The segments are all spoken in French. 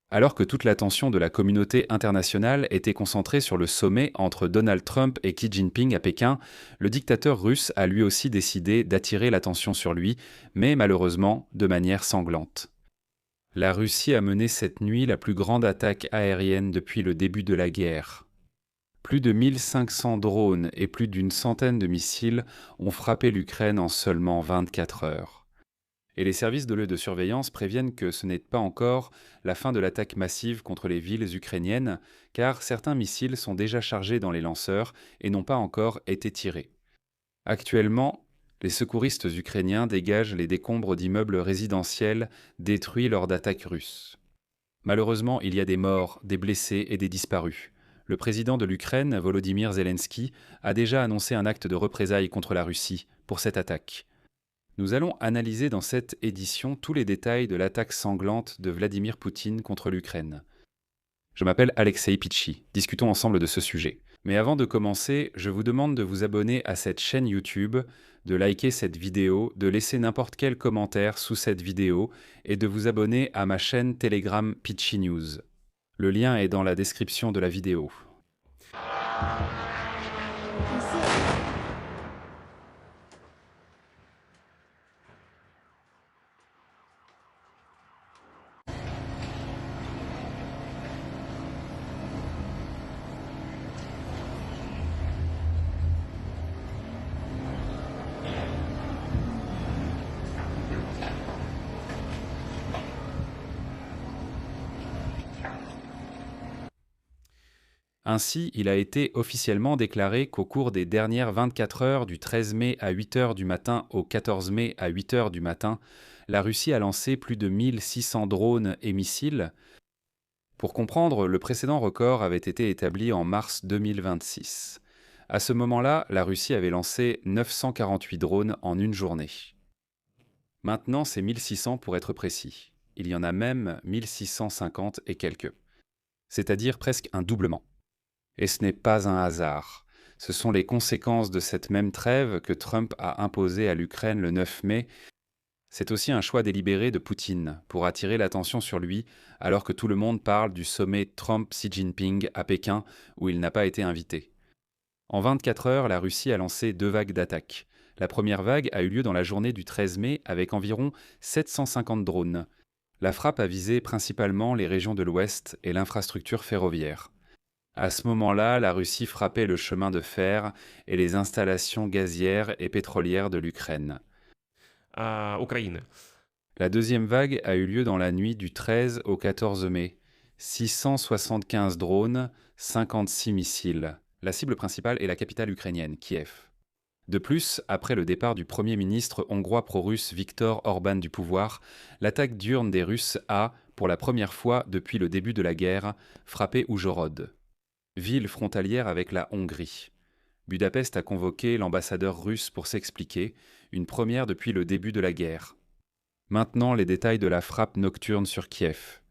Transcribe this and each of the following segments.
Alors que toute l'attention de la communauté internationale était concentrée sur le sommet entre Donald Trump et Xi Jinping à Pékin, le dictateur russe a lui aussi décidé d'attirer l'attention sur lui, mais malheureusement de manière sanglante. La Russie a mené cette nuit la plus grande attaque aérienne depuis le début de la guerre. Plus de 1500 drones et plus d'une centaine de missiles ont frappé l'Ukraine en seulement 24 heures. Et les services de surveillance préviennent que ce n'est pas encore la fin de l'attaque massive contre les villes ukrainiennes, car certains missiles sont déjà chargés dans les lanceurs et n'ont pas encore été tirés. Actuellement, les secouristes ukrainiens dégagent les décombres d'immeubles résidentiels détruits lors d'attaques russes. Malheureusement, il y a des morts, des blessés et des disparus. Le président de l'Ukraine, Volodymyr Zelensky, a déjà annoncé un acte de représailles contre la Russie pour cette attaque. Nous allons analyser dans cette édition tous les détails de l'attaque sanglante de Vladimir Poutine contre l'Ukraine. Je m'appelle Alexei Pitchi, discutons ensemble de ce sujet. Mais avant de commencer, je vous demande de vous abonner à cette chaîne YouTube, de liker cette vidéo, de laisser n'importe quel commentaire sous cette vidéo et de vous abonner à ma chaîne Telegram Pitchi News. Le lien est dans la description de la vidéo. Ainsi, il a été officiellement déclaré qu'au cours des dernières 24 heures du 13 mai à 8 heures du matin au 14 mai à 8 heures du matin, la Russie a lancé plus de 1600 drones et missiles. Pour comprendre, le précédent record avait été établi en mars 2026. À ce moment-là, la Russie avait lancé 948 drones en une journée. Maintenant, c'est 1600 pour être précis. Il y en a même 1650 et quelques. C'est-à-dire presque un doublement. Et ce n'est pas un hasard. Ce sont les conséquences de cette même trêve que Trump a imposée à l'Ukraine le 9 mai. C'est aussi un choix délibéré de Poutine pour attirer l'attention sur lui alors que tout le monde parle du sommet Trump-Xi Jinping à Pékin où il n'a pas été invité. En 24 heures, la Russie a lancé 2 vagues d'attaques. La première vague a eu lieu dans la journée du 13 mai avec environ 750 drones. La frappe a visé principalement les régions de l'Ouest et l'infrastructure ferroviaire. À ce moment-là, la Russie frappait le chemin de fer et les installations gazières et pétrolières de l'Ukraine. Украины. La deuxième vague a eu lieu dans la nuit du 13 au 14 mai. 675 drones, 56 missiles. La cible principale est la capitale ukrainienne, Kiev. De plus, après le départ du Premier ministre hongrois pro-russe Viktor Orban du pouvoir, l'attaque diurne des Russes a, pour la première fois depuis le début de la guerre, frappé Oujhorod, ville frontalière avec la Hongrie. Budapest a convoqué l'ambassadeur russe pour s'expliquer, une première depuis le début de la guerre. Maintenant, les détails de la frappe nocturne sur Kiev.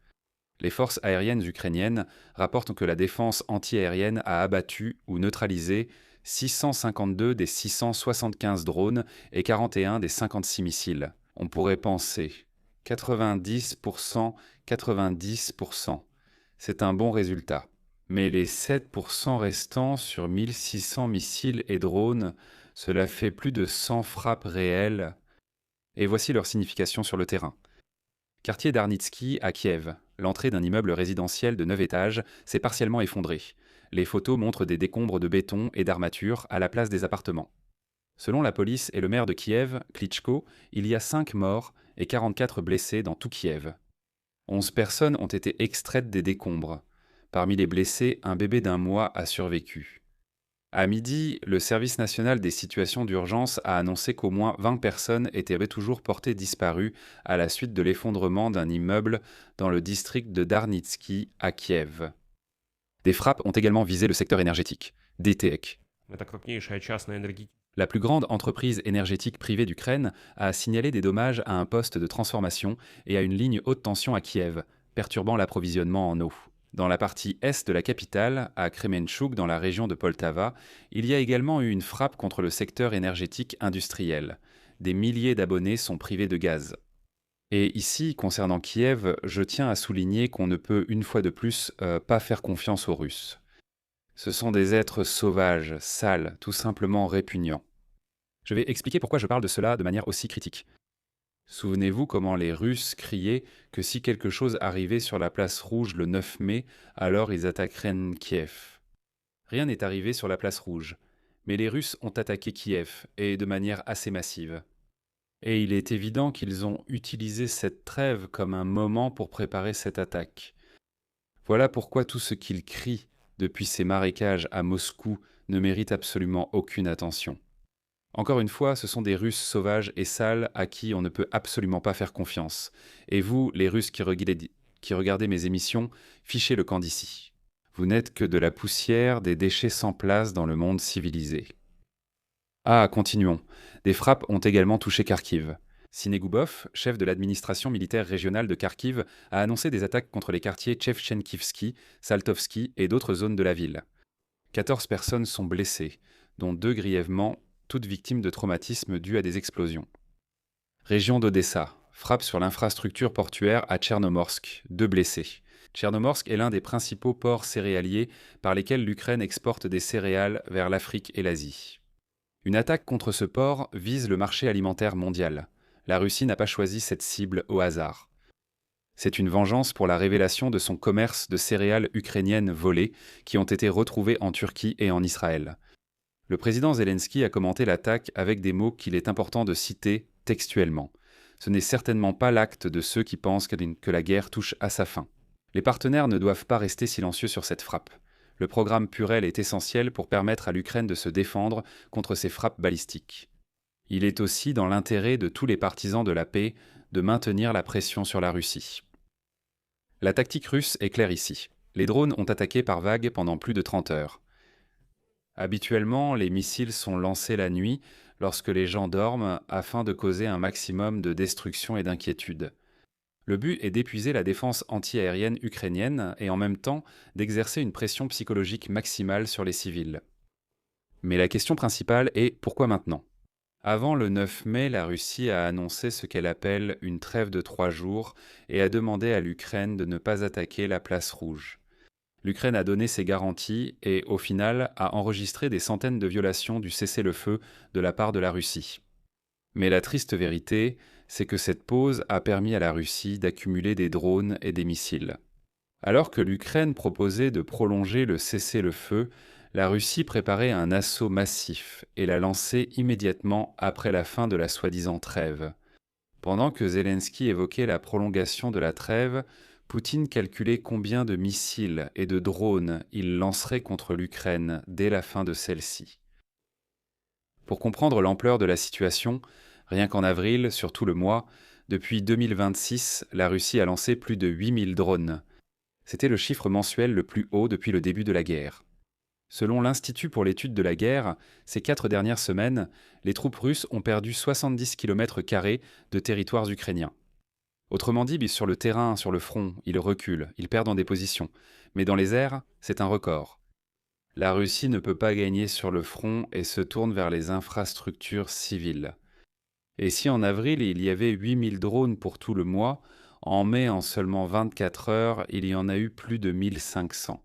Les forces aériennes ukrainiennes rapportent que la défense antiaérienne a abattu ou neutralisé 652 des 675 drones et 41 des 56 missiles. On pourrait penser 90%, 90%. C'est un bon résultat. Mais les 7% restants sur 1600 missiles et drones, cela fait plus de 100 frappes réelles. Et voici leur signification sur le terrain. Quartier d'Arnitsky à Kiev, l'entrée d'un immeuble résidentiel de 9 étages s'est partiellement effondrée. Les photos montrent des décombres de béton et d'armature à la place des appartements. Selon la police et le maire de Kiev, Klitschko, il y a 5 morts et 44 blessés dans tout Kiev. 11 personnes ont été extraites des décombres. Parmi les blessés, un bébé d'1 mois a survécu. À midi, le service national des situations d'urgence a annoncé qu'au moins 20 personnes étaient toujours portées disparues à la suite de l'effondrement d'un immeuble dans le district de Darnitsky à Kiev. Des frappes ont également visé le secteur énergétique, DTEK. Это крупнейшая частная энергетическая. La plus grande entreprise énergétique privée d'Ukraine a signalé des dommages à un poste de transformation et à une ligne haute tension à Kiev, perturbant l'approvisionnement en eau. Dans la partie est de la capitale, à Kremenchuk, dans la région de Poltava, il y a également eu une frappe contre le secteur énergétique industriel. Des milliers d'abonnés sont privés de gaz. Et ici, concernant Kiev, je tiens à souligner qu'on ne peut une fois de plus pas faire confiance aux Russes. Ce sont des êtres sauvages, sales, tout simplement répugnants. Je vais expliquer pourquoi je parle de cela de manière aussi critique. Souvenez-vous comment les Russes criaient que si quelque chose arrivait sur la place rouge le 9 mai, alors ils attaqueraient Kiev. Rien n'est arrivé sur la place rouge, mais les Russes ont attaqué Kiev, et de manière assez massive. Et il est évident qu'ils ont utilisé cette trêve comme un moment pour préparer cette attaque. Voilà pourquoi tout ce qu'ils crient depuis ces marécages à Moscou ne mérite absolument aucune attention. Encore une fois, ce sont des Russes sauvages et sales à qui on ne peut absolument pas faire confiance. Et vous, les Russes qui regardez mes émissions, fichez le camp d'ici. Vous n'êtes que de la poussière, des déchets sans place dans le monde civilisé. Ah, continuons. Des frappes ont également touché Kharkiv. Sinegubov, chef de l'administration militaire régionale de Kharkiv, a annoncé des attaques contre les quartiers Tchevchenkivski, Saltovski et d'autres zones de la ville. 14 personnes sont blessées, dont 2 grièvement, toutes victimes de traumatismes dus à des explosions. Région d'Odessa, frappe sur l'infrastructure portuaire à Tchernomorsk, 2 blessés. Tchernomorsk est l'un des principaux ports céréaliers par lesquels l'Ukraine exporte des céréales vers l'Afrique et l'Asie. Une attaque contre ce port vise le marché alimentaire mondial. La Russie n'a pas choisi cette cible au hasard. C'est une vengeance pour la révélation de son commerce de céréales ukrainiennes volées qui ont été retrouvées en Turquie et en Israël. Le président Zelensky a commenté l'attaque avec des mots qu'il est important de citer textuellement. Ce n'est certainement pas l'acte de ceux qui pensent que la guerre touche à sa fin. Les partenaires ne doivent pas rester silencieux sur cette frappe. Le programme Purel est essentiel pour permettre à l'Ukraine de se défendre contre ces frappes balistiques. Il est aussi dans l'intérêt de tous les partisans de la paix de maintenir la pression sur la Russie. La tactique russe est claire ici. Les drones ont attaqué par vagues pendant plus de 30 heures. Habituellement, les missiles sont lancés la nuit lorsque les gens dorment afin de causer un maximum de destruction et d'inquiétude. Le but est d'épuiser la défense antiaérienne ukrainienne et en même temps d'exercer une pression psychologique maximale sur les civils. Mais la question principale est pourquoi maintenant ? Avant le 9 mai, la Russie a annoncé ce qu'elle appelle une trêve de 3 jours et a demandé à l'Ukraine de ne pas attaquer la place rouge. L'Ukraine a donné ses garanties et, au final, a enregistré des centaines de violations du cessez-le-feu de la part de la Russie. Mais la triste vérité, c'est que cette pause a permis à la Russie d'accumuler des drones et des missiles. Alors que l'Ukraine proposait de prolonger le cessez-le-feu, la Russie préparait un assaut massif et l'a lancé immédiatement après la fin de la soi-disant trêve. Pendant que Zelensky évoquait la prolongation de la trêve, Poutine calculait combien de missiles et de drones il lancerait contre l'Ukraine dès la fin de celle-ci. Pour comprendre l'ampleur de la situation, rien qu'en avril, sur tout le mois, depuis 2026, la Russie a lancé plus de 8000 drones. C'était le chiffre mensuel le plus haut depuis le début de la guerre. Selon l'Institut pour l'étude de la guerre, ces 4 dernières semaines, les troupes russes ont perdu 70 km² de territoires ukrainiens. Autrement dit, sur le terrain, sur le front, ils reculent, ils perdent en des positions. Mais dans les airs, c'est un record. La Russie ne peut pas gagner sur le front et se tourne vers les infrastructures civiles. Et si en avril, il y avait 8000 drones pour tout le mois, en mai, en seulement 24 heures, il y en a eu plus de 1500.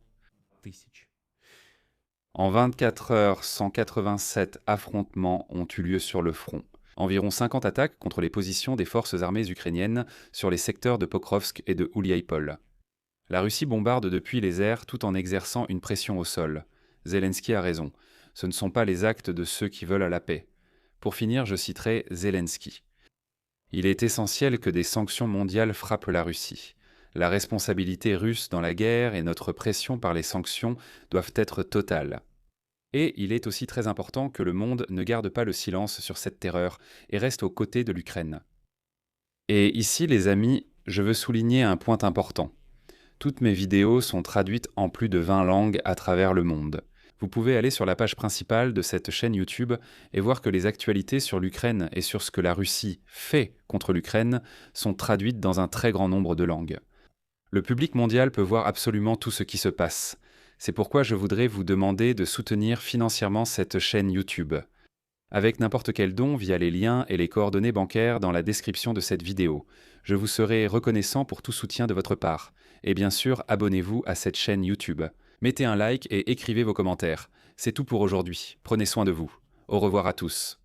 En 24 heures, 187 affrontements ont eu lieu sur le front. Environ 50 attaques contre les positions des forces armées ukrainiennes sur les secteurs de Pokrovsk et de Ouliaïpol. La Russie bombarde depuis les airs tout en exerçant une pression au sol. Zelensky a raison. Ce ne sont pas les actes de ceux qui veulent à la paix. Pour finir, je citerai Zelensky. Il est essentiel que des sanctions mondiales frappent la Russie. La responsabilité russe dans la guerre et notre pression par les sanctions doivent être totales. Et il est aussi très important que le monde ne garde pas le silence sur cette terreur et reste aux côtés de l'Ukraine. Et ici, les amis, je veux souligner un point important. Toutes mes vidéos sont traduites en plus de 20 langues à travers le monde. Vous pouvez aller sur la page principale de cette chaîne YouTube et voir que les actualités sur l'Ukraine et sur ce que la Russie fait contre l'Ukraine sont traduites dans un très grand nombre de langues. Le public mondial peut voir absolument tout ce qui se passe. C'est pourquoi je voudrais vous demander de soutenir financièrement cette chaîne YouTube. avec n'importe quel don via les liens et les coordonnées bancaires dans la description de cette vidéo. Je vous serai reconnaissant pour tout soutien de votre part. Et bien sûr, abonnez-vous à cette chaîne YouTube. Mettez un like et écrivez vos commentaires. C'est tout pour aujourd'hui. Prenez soin de vous. Au revoir à tous.